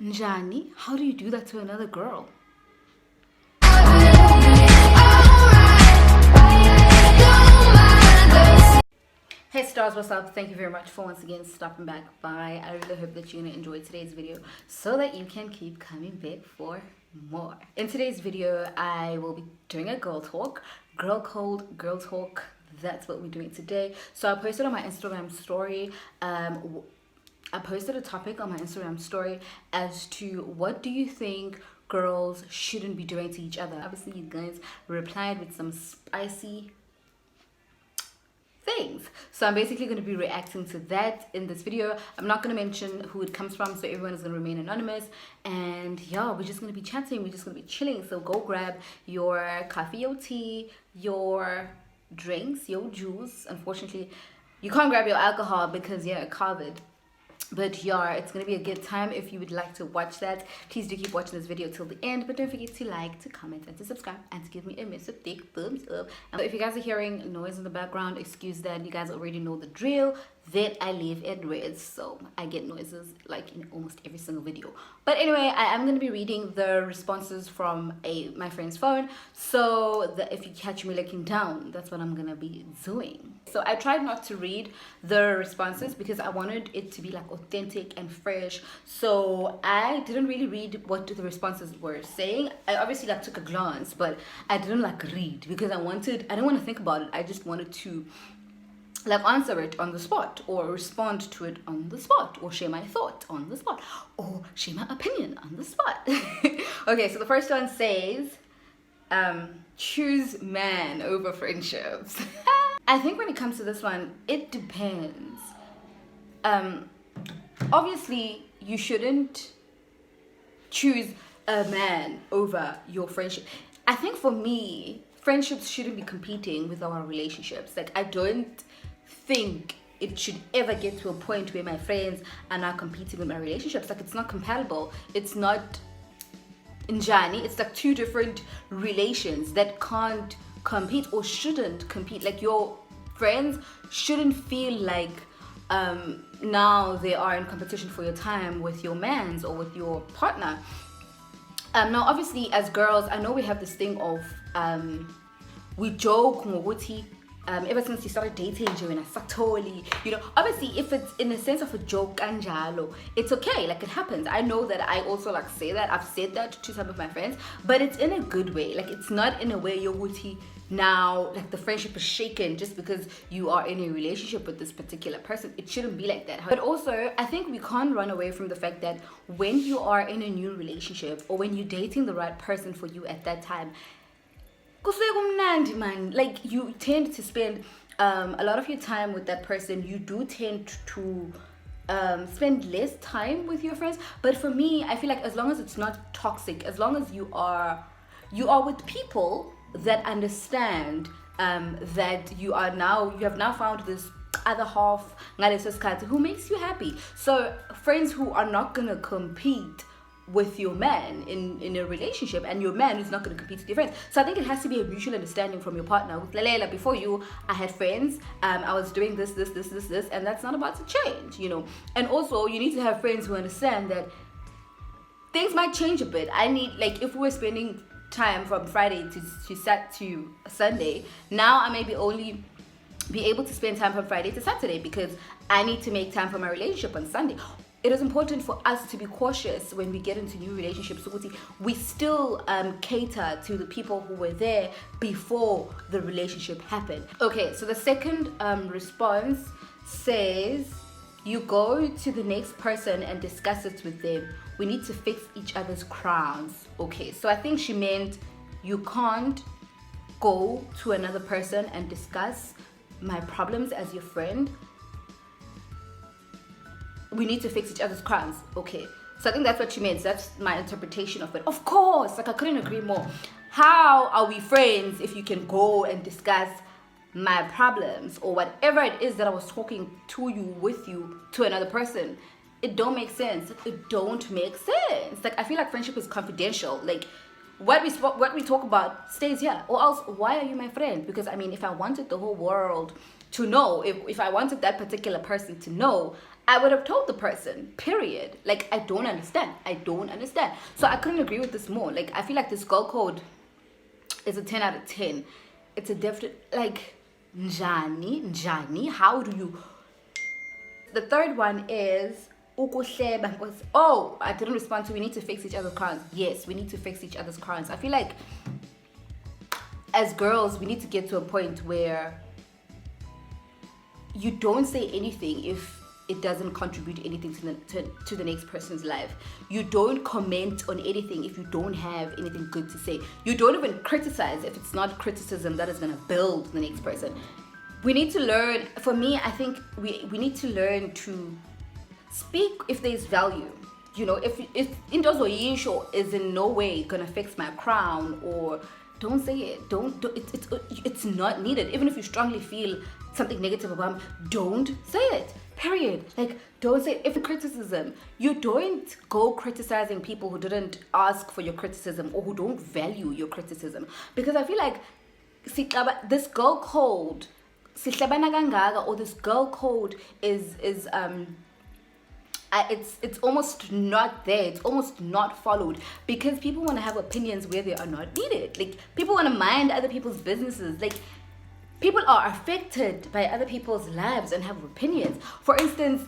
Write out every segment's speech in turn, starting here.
Njani, how do you do that to another girl? Hey stars, what's up? Thank you very much for once again stopping back by. I really hope that you're gonna enjoy today's video so that you can keep coming back for more. In today's video, I will be doing a girl talk, girl code, girl talk. That's what we're doing today. So I posted on my Instagram story, I posted a topic on my Instagram story as to what do you think girls shouldn't be doing to each other. Obviously you guys replied with some spicy things, so I'm basically going to be reacting to that in this video. I'm not going to mention who it comes from, so everyone is going to remain anonymous, and yeah, we're just going to be chatting, we're just going to be chilling. So go grab your coffee, your tea, your drinks, your juice. Unfortunately you can't grab your alcohol because yeah, COVID. But yeah, it's gonna be a good time. If you would like to watch that, please do keep watching this video till the end, but don't forget to like, to comment, and to subscribe, and to give me a massive big thumbs up. And if you guys are hearing noise in the background, excuse that. You guys already know the drill that I live in Reds, so I get noises like in almost every single video. But anyway, I am going to be reading the responses from my friend's phone, so that if you catch me looking down, that's what I'm going to be doing. So I tried not to read the responses because I wanted it to be like authentic and fresh, so I didn't really read what the responses were saying. I obviously like took a glance, but I didn't like read because I didn't want to think about it. I just wanted to like answer it on the spot, or respond to it on the spot, or share my thought on the spot, or share my opinion on the spot. Okay, so the first one says choose man over friendships. I think when it comes to this one, it depends. Obviously you shouldn't choose a man over your friendship. I think for me, friendships shouldn't be competing with our relationships. Like, I don't think it should ever get to a point where my friends are now competing with my relationships. Like, it's not compatible. It's not njani. It's like two different relations that can't compete or shouldn't compete. Like, your friends shouldn't feel like now they are in competition for your time with your mans or with your partner. Now obviously as girls, I know we have this thing of we joke ever since you started dating, you know, obviously if it's in a sense of a joke kanjalo, it's okay, like it happens. I know that I also like say that, I've said that to some of my friends, but it's in a good way. Like, it's not in a way yoguthi now like the friendship is shaken just because you are in a relationship with this particular person. It shouldn't be like that. But also I think we can't run away from the fact that when you are in a new relationship, or when you're dating the right person for you at that time, like, you tend to spend a lot of your time with that person. You do tend to spend less time with your friends. But for me, I feel like as long as it's not toxic, as long as you are with people that understand that you have now found this other half who makes you happy. So friends who are not gonna compete with your man in a relationship, and your man is not going to compete with your friends. So I think it has to be a mutual understanding from your partner. With Lalela, before you, I had friends, I was doing this, and that's not about to change, you know. And also you need to have friends who understand that things might change a bit. I need, like, if we're spending time from Friday to Sunday, now I maybe only be able to spend time from Friday to Saturday because I need to make time for my relationship on Sunday. It is important for us to be cautious when we get into new relationships. We still cater to the people who were there before the relationship happened. Okay, so the second response says, you go to the next person and discuss it with them. We need to fix each other's crowns. Okay, so I think she meant you can't go to another person and discuss my problems as your friend. We need to fix each other's crowns. Okay, so I think that's what she means. That's my interpretation of it. Of course, like, I couldn't agree more. How are we friends if you can go and discuss my problems or whatever it is that I was talking to you with you to another person? It don't make sense. It don't make sense. Like, I feel like friendship is confidential. Like, what we talk about stays here, or else why are you my friend? Because I mean, if I wanted the whole world to know, if I wanted that particular person to know, I would have told the person, period. Like, I don't understand. So I couldn't agree with this more. Like, I feel like this girl code is a 10 out of 10. It's a definite, like, njani, how do you... The third one is, ukuhleba. Oh, I didn't respond to, we need to fix each other's crowns. Yes, we need to fix each other's crowns. I feel like, as girls, we need to get to a point where you don't say anything if it doesn't contribute anything to the next person's life. You don't comment on anything if you don't have anything good to say. You don't even criticize if it's not criticism that is going to build the next person. We need to learn, for me, I think we need to learn to speak if there's value. You know, if Indozo Yisho is in no way going to fix my crown, or don't say it. It's not needed. Even if you strongly feel something negative about me, don't say it. Period. Like, don't say it. If criticism, you don't go criticizing people who didn't ask for your criticism or who don't value your criticism. Because I feel like this girl code, or this girl code is it's almost not there. It's almost not followed because people want to have opinions where they are not needed. Like, people want to mind other people's businesses. Like, people are affected by other people's lives and have opinions. For instance,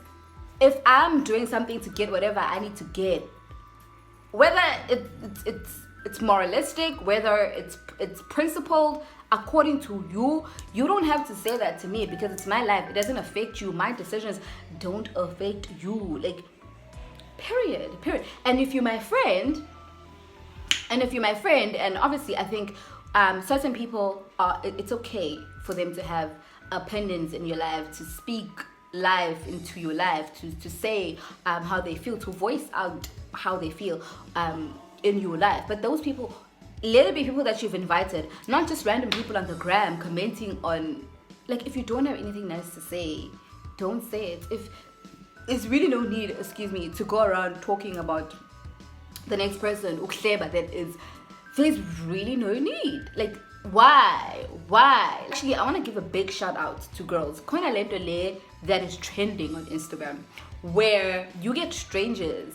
if I'm doing something to get whatever I need to get, whether it's moralistic, whether it's principled, according to you, you don't have to say that to me because it's my life. It doesn't affect you. My decisions don't affect you. Like, period. And if you're my friend, and obviously I think certain people it's okay for them to have opinions in your life, to speak life into your life, to say how they feel, to voice out how they feel in your life. But those people, let it be people that you've invited, not just random people on the gram commenting on. Like, if you don't have anything nice to say, don't say it. If there's really no need, to go around talking about the next person, there's really no need. Like, why? Actually, I want to give a big shout out to girls. Kona lento le that is trending on Instagram, where you get strangers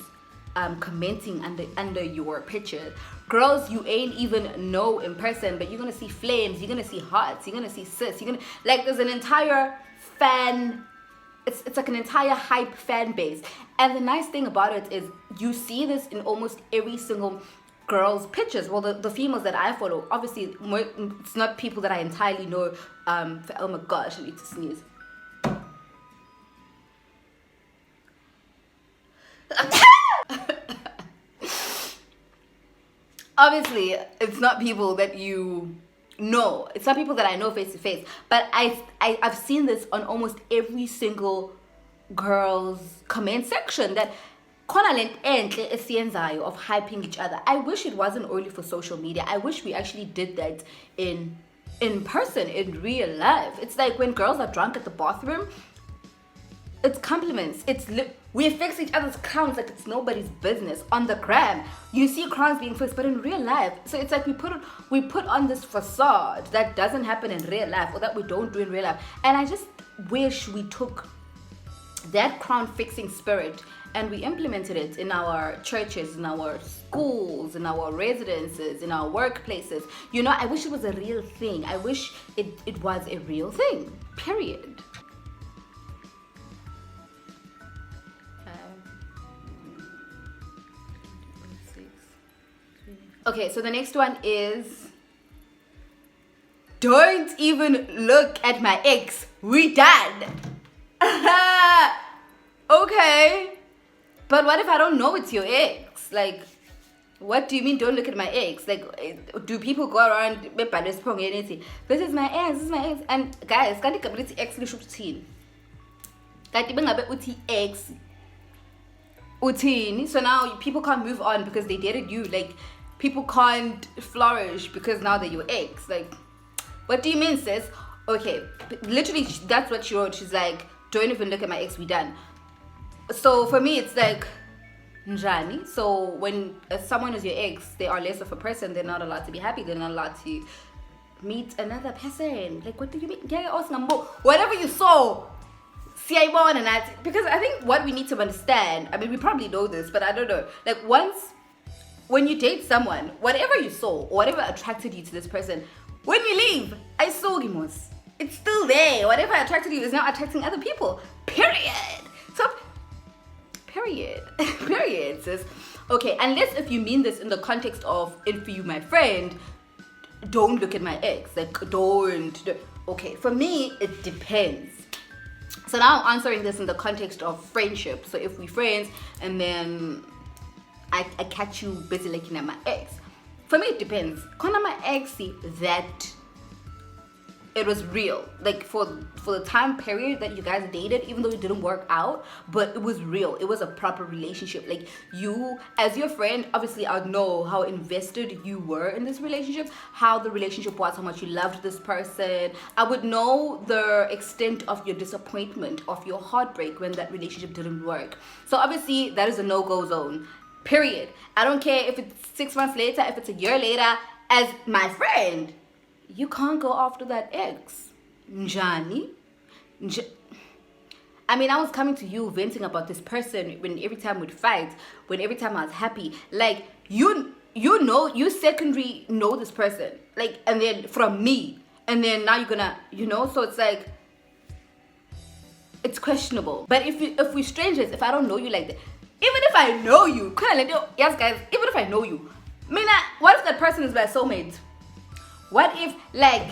commenting under your picture. Girls you ain't even know in person, but you're gonna see flames, you're gonna see hearts, you're gonna see sis, you're gonna, like, there's an entire fan. It's like an entire hype fan base. And the nice thing about it is you see this in almost every single girls' pictures. Well, the females that I follow, obviously, it's not people that I entirely know. Oh my gosh, I need to sneeze. Obviously, it's not people that you know. It's not people that I know face to face. But I've seen this on almost every single girl's comment section, that of hyping each other. I wish it wasn't only for social media. I wish we actually did that in person, in real life. It's like when girls are drunk at the bathroom, it's compliments. We fix each other's crowns like it's nobody's business. On the gram, you see crowns being fixed, but in real life, so it's like we put on this facade that doesn't happen in real life, or that we don't do in real life. And I just wish we took that crown fixing spirit and we implemented it in our churches, in our schools, in our residences, in our workplaces. You know, I wish it was a real thing. I wish it was a real thing, period. Okay, so the next one is, don't even look at my ex. We done. Okay. But what if I don't know it's your ex? Like, what do you mean don't look at my ex? Like, do people go around, this is my ex, this is my ex? And guys, can't you ex ex utini? So now people can't move on because they dated you. Like, people can't flourish because now they're your ex. Like, what do you mean, sis? Okay, literally, that's what she wrote. She's like, don't even look at my ex, we done. So for me, it's like, njani. So when someone is your ex, they are less of a person. They're not allowed to be happy. They're not allowed to meet another person. Like, what do you mean? Whatever you saw, siyayibona nathi, because I think what we need to understand, I mean, we probably know this, but I don't know, like when you date someone, whatever you saw or whatever attracted you to this person, when you leave, I saw Gimos. It's still there. Whatever attracted you is now attracting other people. Period. So, period. Period, sis. Okay, unless if you mean this in the context of, if you, my friend, don't look at my ex. Like, don't. Okay, for me, it depends. So now I'm answering this in the context of friendship. So if we're friends and then I catch you busy looking at my ex. For me, it depends. Kona my ex, that it was real, like for the time period that you guys dated, even though it didn't work out, but it was real. It was a proper relationship. Like, you as your friend, obviously I'd know how invested you were in this relationship, how the relationship was, how much you loved this person. I would know the extent of your disappointment, of your heartbreak when that relationship didn't work. So obviously that is a no-go zone, period. I don't care if it's 6 months later, if it's a year later. As my friend, you can't go after that ex. Njani? I mean, I was coming to you venting about this person when every time we'd fight, when every time I was happy. Like, you know, you secondary know this person. Like, and then from me. And then now you're gonna, so it's like, it's questionable. But if we're strangers, if I don't know you like that, even if I know you, yes guys, even if I know you, what if that person is my soulmate? What if, like,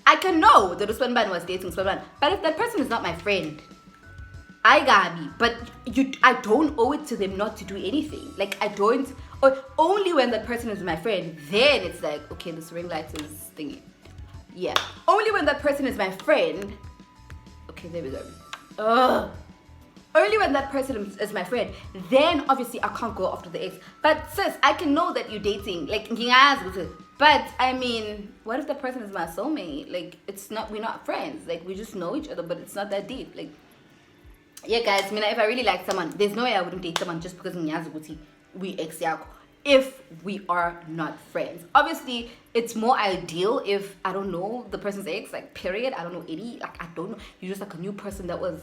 I can know that Usman was dating Usman, but if that person is not my friend, I gotta be. But I don't owe it to them not to do anything. Like, I don't, or only when that person is my friend, then it's like, okay, this ring light is thingy. Yeah. Only when that person is my friend, okay, there we go. Ugh. Only when that person is my friend, then obviously I can't go after the ex. But sis, I can know that you're dating. Like, but I mean, what if the person is my soulmate? Like, we're not friends. Like, we just know each other, but it's not that deep. Like, yeah, guys, if I really like someone, there's no way I wouldn't date someone just because we ex yako. If we are not friends. Obviously, it's more ideal if I don't know the person's ex, like, period. I don't know any, like, I don't know. You're just like a new person that was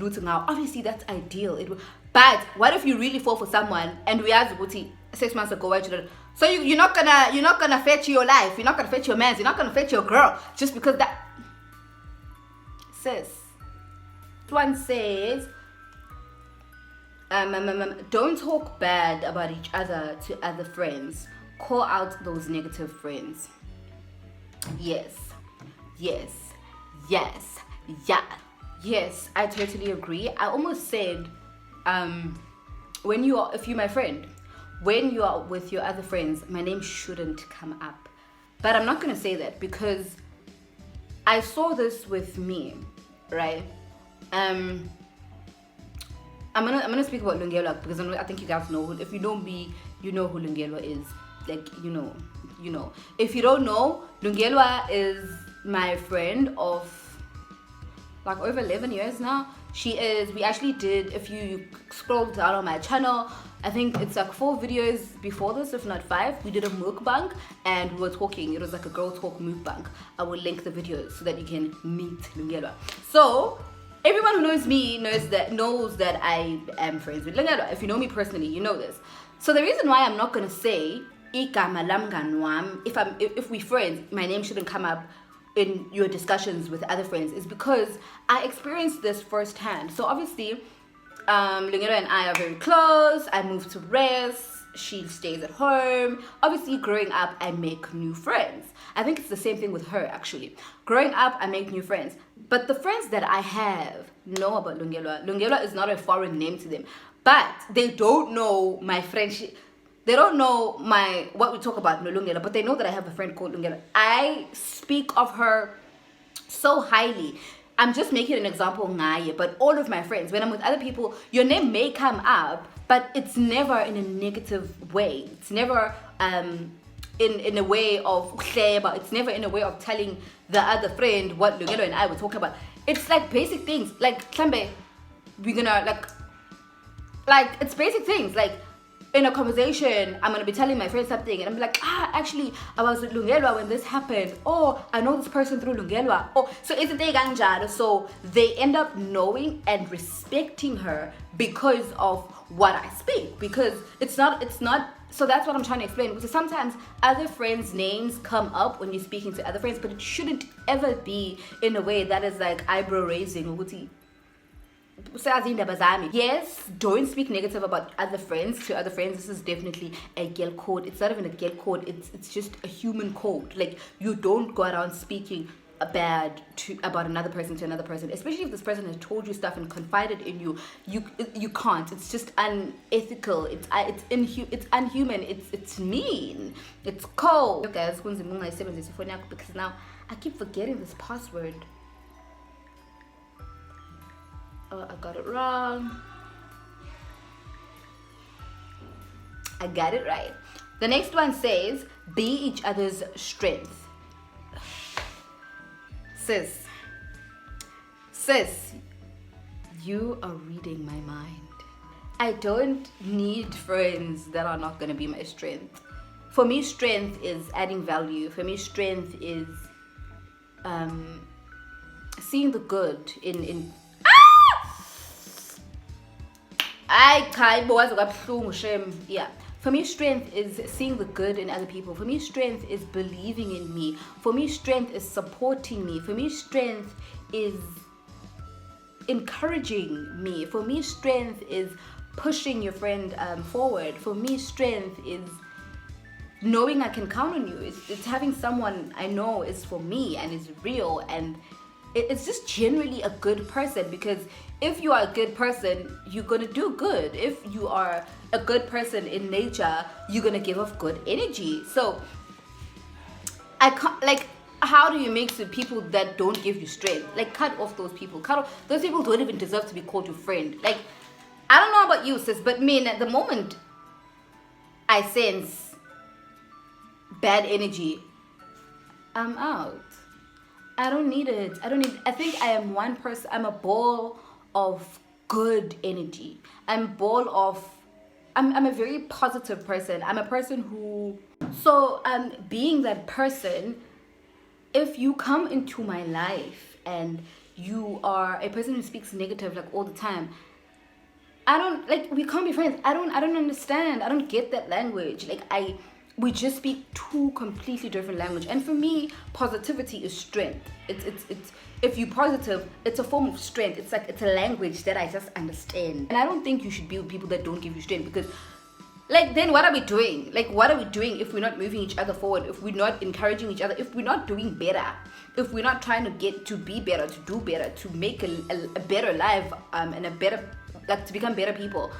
looting now. Obviously, that's ideal. But what if you really fall for someone and we ask 6 months ago, so you're not gonna fetch your life, you're not gonna fetch your man, you're not gonna fetch your girl just because that. Sis, one says, don't talk bad about each other to other friends. Call out those negative friends. Yes, I totally agree. I almost said, if you're my friend, when you are with your other friends, my name shouldn't come up. But I'm not gonna say that because I saw this with me, right? I'm gonna speak about Lungelwa because I think you guys know. If you know me, you know who Lungelwa is. Like, you know. If you don't know, Lungelwa is my friend of like over 11 years now. We actually did, if you scroll down on my channel, I think it's like 4 videos before this, if not 5. We did a mukbank and we were talking. It was like a girl talk mukbank. I will link the videos so that you can meet Lungelwa. So everyone who knows me knows that I am friends with Lungelwa. If you know me personally, you know this. So the reason why I'm not gonna say if we friends, my name shouldn't come up in your discussions with other friends, is because I experienced this firsthand. So obviously, Lungelwa and I are very close. I moved to rest. She stays at home. Obviously, growing up, I make new friends. I think it's the same thing with her, actually. Growing up, I make new friends. But the friends that I have know about Lungelwa. Lungelwa is not a foreign name to them. But they don't know my friendship. They don't know what we talk about, no Lungelwa, but they know that I have a friend called Lungelwa. I speak of her so highly. I'm just making an example, but all of my friends, when I'm with other people, your name may come up, but it's never in a negative way. It's never in a way of but it's never in a way of telling the other friend what Lungelwa and I were talking about. It's like basic things, like Klambe, we're gonna like it's basic things, like in a conversation, I'm gonna be telling my friend something, and I'm like, actually, I was at Lungelwa when this happened. Oh, I know this person through Lungelwa. Oh, so it's a ganjado. So they end up knowing and respecting her because of what I speak. Because it's not. So that's what I'm trying to explain. Because sometimes other friends' names come up when you're speaking to other friends, but it shouldn't ever be in a way that is like eyebrow raising. Yes, don't speak negative about other friends to other friends. This is definitely a girl code. It's not even a girl code. It's just a human code. Like, you don't go around speaking bad about another person to another person, especially if this person has told you stuff and confided in you. You can't. It's just unethical. It's unhuman. It's mean. It's cold. Okay, guys, because now I keep forgetting this password. Oh, I got it wrong. I got it right. The next one says, be each other's strength. Sis, you are reading my mind. I don't need friends that are not going to be my strength. For me, strength is adding value. For me, strength is seeing the good in yeah. For me, strength is seeing the good in other people. For me, strength is believing in me. For me, strength is supporting me. For me, strength is encouraging me. For me, strength is pushing your friend forward. For me, strength is knowing I can count on you. It's having someone I know is for me and is real, and it's just generally a good person. Because if you are a good person, you're gonna do good. If you are a good person in nature, you're gonna give off good energy. So I can't, like, how do you mix with people that don't give you strength? Like, cut off those people. Those people don't even deserve to be called your friend. Like, I don't know about you, sis, but me, at the moment I sense bad energy, I'm out. I don't need it. I think I am one person. I'm a ball of good energy. I'm a very positive person. I'm a person who, so being that person, if you come into my life and you are a person who speaks negative like all the time, we can't be friends. I don't understand. I don't get that language. We just speak two completely different language. And for me, positivity is strength. It's if you're positive, it's a form of strength. It's a language that I just understand. And I don't think you should be with people that don't give you strength, because then what are we doing? What are we doing if we're not moving each other forward, if we're not encouraging each other, if we're not doing better, if we're not trying to get to be better, to do better, to make a better life, and a better, to become better people.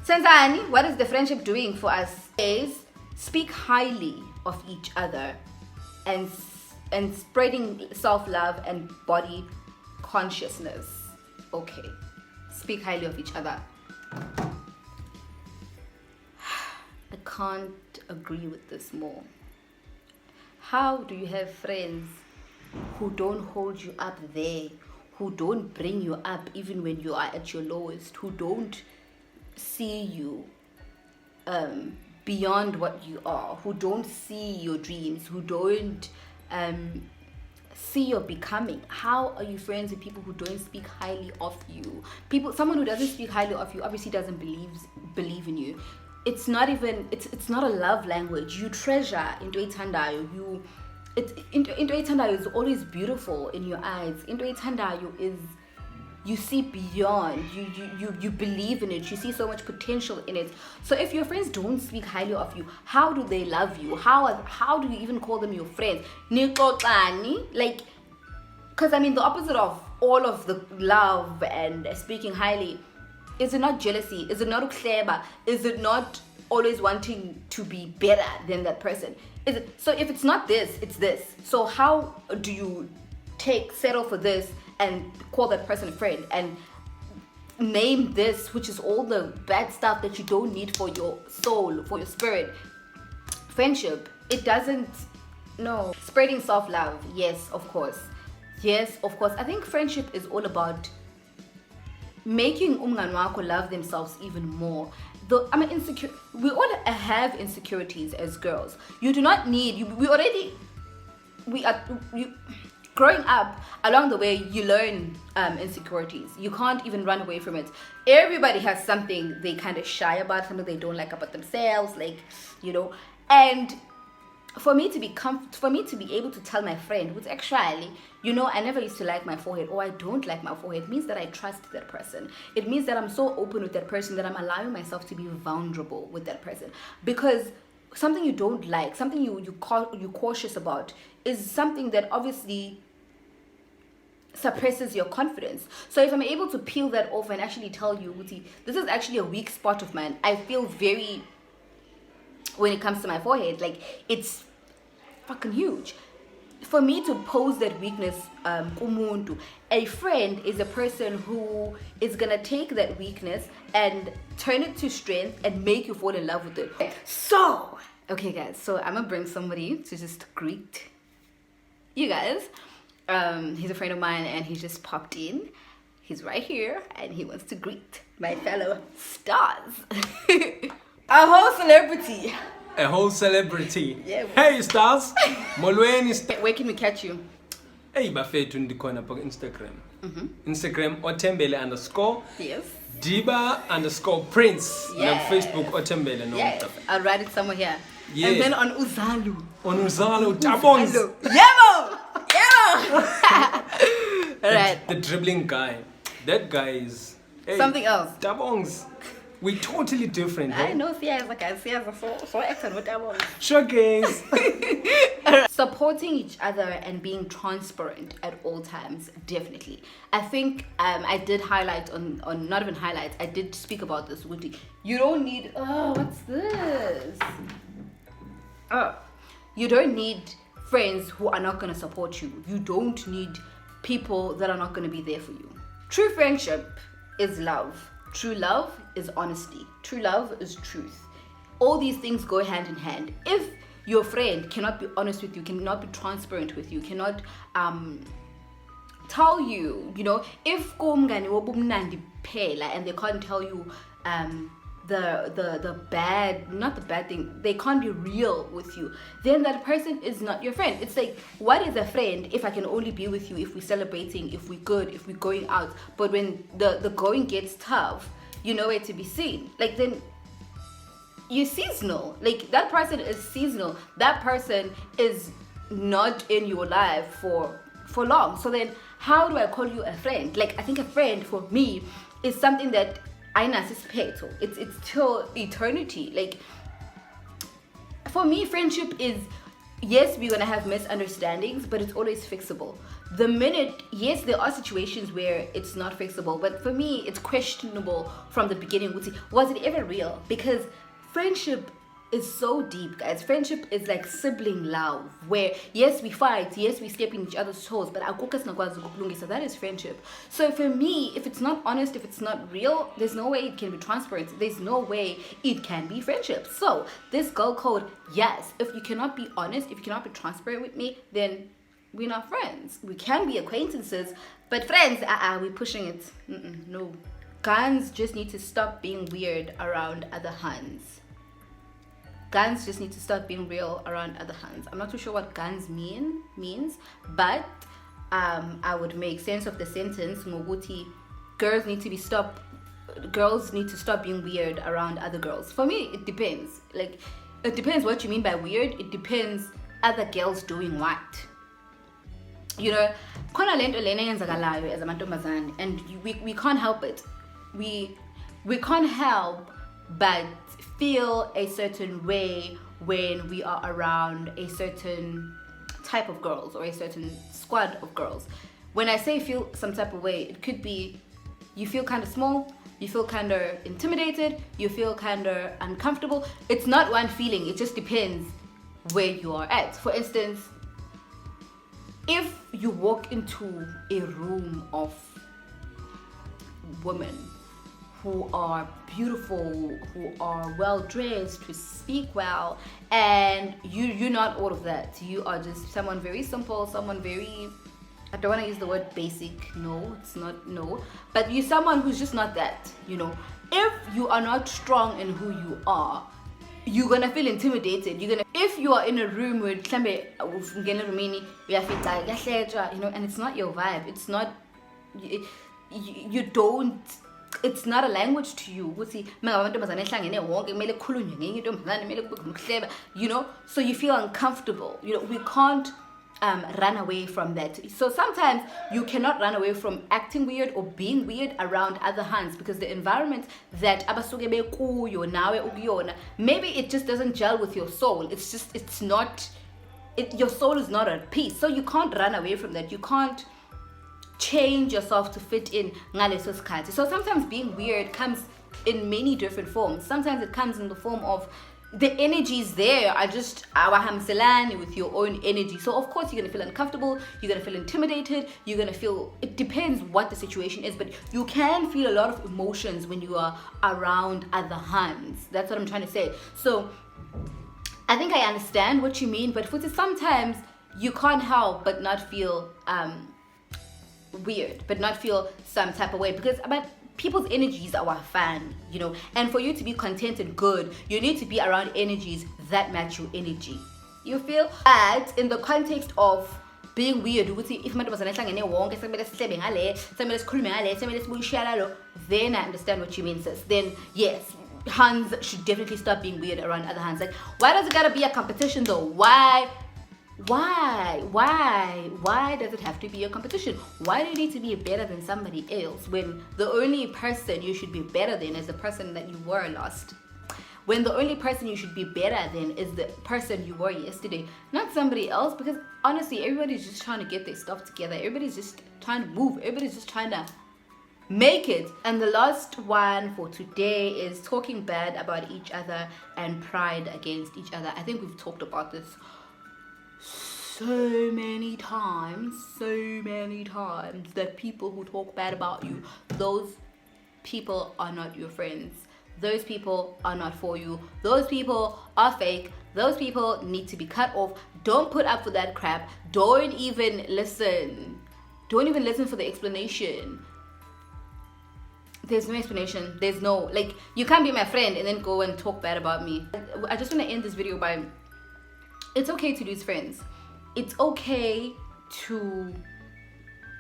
Senzani, what is the friendship doing for us? Is speak highly of each other and spreading self-love and body consciousness. Okay, speak highly of each other. I can't agree with this more. How do you have friends who don't hold you up there, who don't bring you up even when you are at your lowest, who don't see you beyond what you are, who don't see your dreams, who don't see your becoming? How are you friends with people who don't speak highly of you? Someone who doesn't speak highly of you obviously doesn't believe in you. It's not a love language. You treasure into ithandayo. Into ithandayo is always beautiful in your eyes. Into ithandayo is, you see beyond, you believe in it, you see so much potential in it. So if your friends don't speak highly of you, how do they love you? How do you even call them your friends? Because the opposite of all of the love and speaking highly, is it not jealousy? Is it not clever? Is it not always wanting to be better than that person? So if it's not this, it's this. So how do you settle for this and call that person a friend and name this, which is all the bad stuff that you don't need for your soul, for your spirit? Friendship, it doesn't, no. Spreading self-love, yes, of course. I think friendship is all about making umngani wakho love themselves even more. though I'm insecure. We all have insecurities as girls. You do not need growing up. Along the way, you learn insecurities. You can't even run away from it. Everybody has something they kind of shy about, something they don't like about themselves, like, you know. And for me to be able to tell my friend, who's actually, you know, I never used to like my forehead, or I don't like my forehead, it means that I trust that person. It means that I'm so open with that person that I'm allowing myself to be vulnerable with that person. Because something you don't like, something you're cautious about, is something that obviously suppresses your confidence. So if I'm able to peel that off and actually tell you, Uti, this is actually a weak spot of mine. I feel very, when it comes to my forehead, like, it's fucking huge. For me to pose that weakness, kumuntu, a friend is a person who is gonna take that weakness and turn it to strength and make you fall in love with it. So, okay guys, so I'm gonna bring somebody to just greet you guys. He's a friend of mine and he just popped in. He's right here and he wants to greet my fellow stars. A whole celebrity. A whole celebrity. Yeah. Hey stars. Molweni. Where can we catch you? Hey bafethu ndikhona pa Instagram. Instagram otembele _ Yes. Diba_Prince. Yeah. Na Facebook otembele no. Yes. I'll write it somewhere here. Yeah. And then on Uzalu. On Uzalo Tabons. Yemo! Alright. The dribbling guy. That guy is Something else. Tabongs. We totally different. I know Siaza guys. Siaza so excellent with that one. Showcase. Supporting each other and being transparent at all times, definitely. I think I did highlight on not even highlight, I did speak about this, Woody. You don't need, what's this? You don't need friends who are not going to support you. You don't need people that are not going to be there for you. True friendship is love. True love is honesty. True love is truth. All these things go hand in hand. If your friend cannot be honest with you, cannot be transparent with you, cannot tell you, you know, if komngani wobumnandi phela and they can't tell you the bad, not the bad thing, they can't be real with you, then that person is not your friend. It's like, what is a friend if I can only be with you if we're celebrating, if we're good, if we're going out, but when the going gets tough, you know where to be seen. Like, then you're seasonal. Like, that person is seasonal. That person is not in your life for long. So then how do I call you a friend? Like, I think a friend for me is something that I anticipate. It's till eternity. Like, for me, friendship is, yes, we're gonna have misunderstandings, but it's always fixable. The minute, yes, there are situations where it's not fixable, but for me, it's questionable from the beginning. Was it ever real? Because friendship is so deep, guys. Friendship is like sibling love, where yes, we fight, yes, we step in each other's toes, but so that is friendship. So for me, if it's not honest, if it's not real, there's no way it can be transparent. There's no way it can be friendship. So this girl code, yes, if you cannot be honest, if you cannot be transparent with me, then we're not friends. We can be acquaintances, but friends, we're pushing it. No. Guns just need to stop being weird around other hands. Guns just need to stop being real around other hands. I'm not too sure what guns means, but I would make sense of the sentence. Moguti, girls need to stop being weird around other girls. For me, it depends. Like, it depends what you mean by weird. It depends other girls doing what. You know, and we can't help it. We can't help but feel a certain way when we are around a certain type of girls or a certain squad of girls. When I say feel some type of way, it could be you feel kind of small, you feel kind of intimidated, you feel kind of uncomfortable. It's not one feeling, it just depends where you are at. For instance, if you walk into a room of women who are beautiful, who are well dressed, who speak well, and you're not all of that. You are just someone very simple, someone very, I don't want to use the word basic, no, it's not, no, but you're someone who's just not that, you know, if you are not strong in who you are, you're gonna feel intimidated. If you are in a room with and it's not your vibe, it's not you don't, it's not a language to you, so you feel uncomfortable. We can't run away from that. So sometimes you cannot run away from acting weird or being weird around other hands, because the environment that maybe it just doesn't gel with your soul. It's not, your soul is not at peace. So you can't run away from that. You can't change yourself to fit in. So sometimes being weird comes in many different forms. Sometimes it comes in the form of the energies there are just awahamselani with your own energy. So of course you're gonna feel uncomfortable, you're gonna feel intimidated, you're gonna feel, it depends what the situation is, but you can feel a lot of emotions when you are around other hands. That's what I'm trying to say. So I think I understand what you mean, but sometimes you can't help but not feel weird, but not feel some type of way, because people's energies are our fan, and for you to be content and good, you need to be around energies that match your energy. You feel? But in the context of being weird, then I understand what you mean, sis. Then yes, hands should definitely stop being weird around other hands. Like, why does it gotta be a competition though? Why does it have to be a competition? Why do you need to be better than somebody else when the only person you should be better than is the person that you were last? When the only person you should be better than is the person you were yesterday, not somebody else. Because honestly, everybody's just trying to get their stuff together. Everybody's just trying to move. Everybody's just trying to make it. And the last one for today is talking bad about each other and pride against each other. I think we've talked about this so many times that people who talk bad about you, those people are not your friends. Those people are not for you. Those people are fake. Those people need to be cut off. Don't put up for that crap. Don't even listen for the explanation. There's no explanation. There's no, like, you can't be my friend and then go and talk bad about me. I just want to end this video by, it's okay to lose friends. It's okay to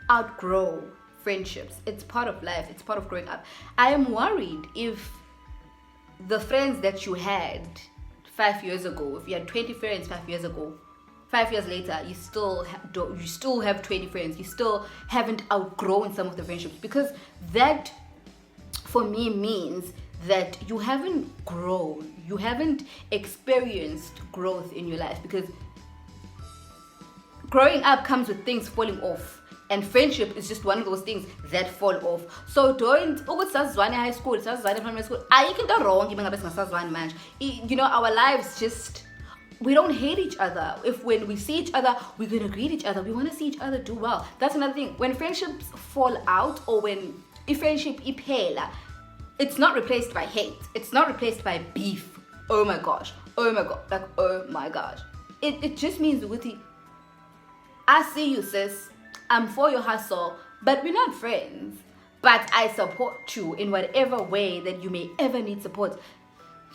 outgrow friendships. It's part of life. It's part of growing up. I am worried if the friends that you had 5 years ago, if you had 20 friends 5 years ago, 5 years later, you still have 20 friends. You still haven't outgrown some of the friendships, because that for me means that you haven't grown. You haven't experienced growth in your life, because growing up comes with things falling off, and friendship is just one of those things that fall off. So don't high school, primary school. Our lives just, we don't hate each other. If when we see each other, we're gonna greet each other. We want to see each other do well. That's another thing. When friendships fall out, or when a friendship iphela, it's not replaced by hate. It's not replaced by beef. Oh my gosh. Like, oh my gosh. It just means, I see you, sis. I'm for your hustle, but we're not friends. But I support you in whatever way that you may ever need support.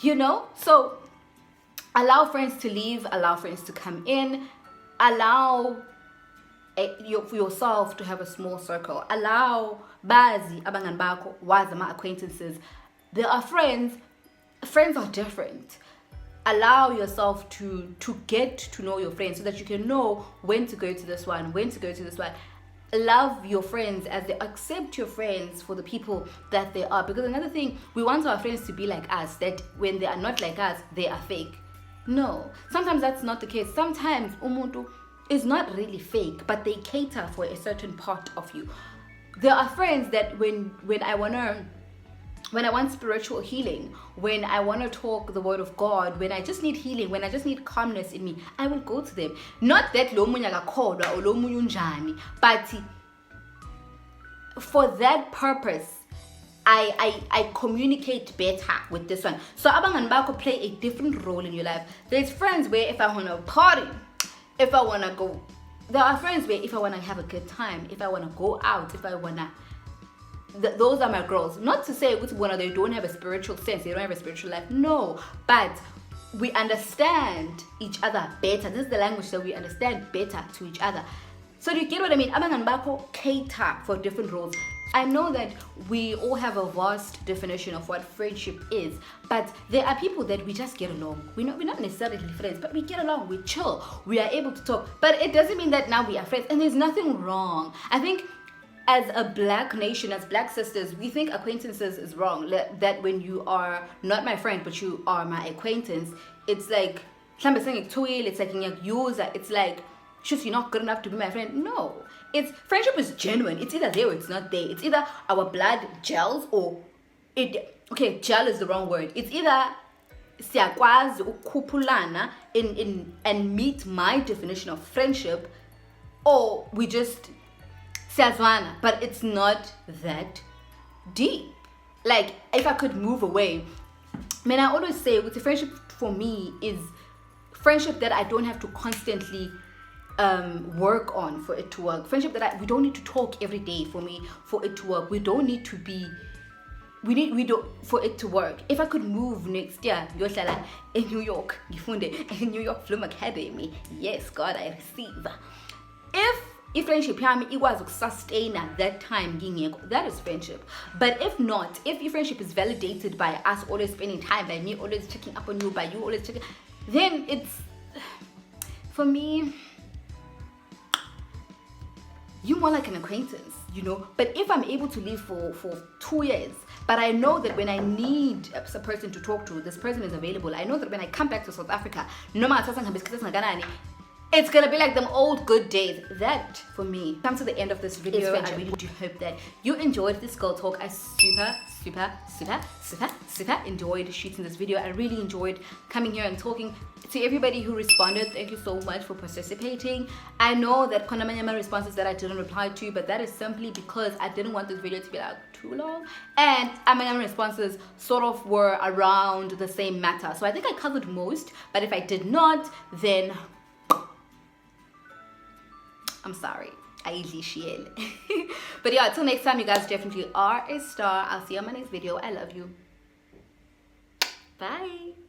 So allow friends to leave, allow friends to come in, allow yourself to have a small circle. Allow bazi abangani bakho, wazi ama acquaintances. There are friends are different. Allow yourself to get to know your friends, so that you can know when to go to this one, when to go to this one. Love your friends as they accept your friends for the people that they are. Because another thing, we want our friends to be like us, that when they are not like us, they are fake. No, sometimes that's not the case. Sometimes umuntu is not really fake, but they cater for a certain part of you. There are friends that when I want spiritual healing, when I want to talk the word of God, when I just need healing, when I just need calmness in me, I will go to them. Not that lo munye akakholwa or lo munye unjani, but for that purpose, I communicate better with this one. So abangani bakho play a different role in your life. There's friends where if I want to party, if I want to go, there are friends where if I want to have a good time, if I want to go out, if I want to those are my girls. Not to say they don't have a spiritual sense, they don't have a spiritual life. No, but we understand each other better. This is the language that we understand better to each other. So do you get what I mean? Abangani bakho cater for different roles. I know that we all have a vast definition of what friendship is, but there are people that we just get along. We're not necessarily friends, but we get along, we chill, we are able to talk. But it doesn't mean that now we are friends, and there's nothing wrong. I think as a black nation, as black sisters, we think acquaintances is wrong. That when you are not my friend, but you are my acquaintance, it's like, it's like user, it's like, just you're not good enough to be my friend. No, friendship is genuine. It's either there or it's not there. It's either our blood gels or gel is the wrong word. It's either siyakwazi ukupulana and meet my definition of friendship, or we just siyazwana, but it's not that deep. Like, if I could move away, I always say with the friendship for me is friendship that I don't have to constantly work on for it to work. Friendship that we don't need to talk every day for it to work. We don't need to be, we don't for it to work. If I could move next year, yohlala in New York, ngifunde in New York Film Academy. Yes, God, I receive. If friendship yami was sustain at that time, that is friendship. But if not, if your friendship is validated by us always spending time, by me always checking up on you, by you always checking, then it's, for me, you're more like an acquaintance, But if I'm able to live for 2 years, but I know that when I need a person to talk to, this person is available. I know that when I come back to South Africa, no matter it's gonna be like them old good days. That, for me, come to the end of this video. I really do hope that you enjoyed this girl talk. I super enjoyed shooting this video. I really enjoyed coming here and talking to everybody who responded. Thank you so much for participating. I know that my responses that I didn't reply to, but that is simply because I didn't want this video to be like too long, and my responses sort of were around the same matter. So I think I covered most, but if I did not, then I'm sorry. I usually shield. But yeah, until next time, you guys definitely are a star. I'll see you on my next video. I love you. Bye.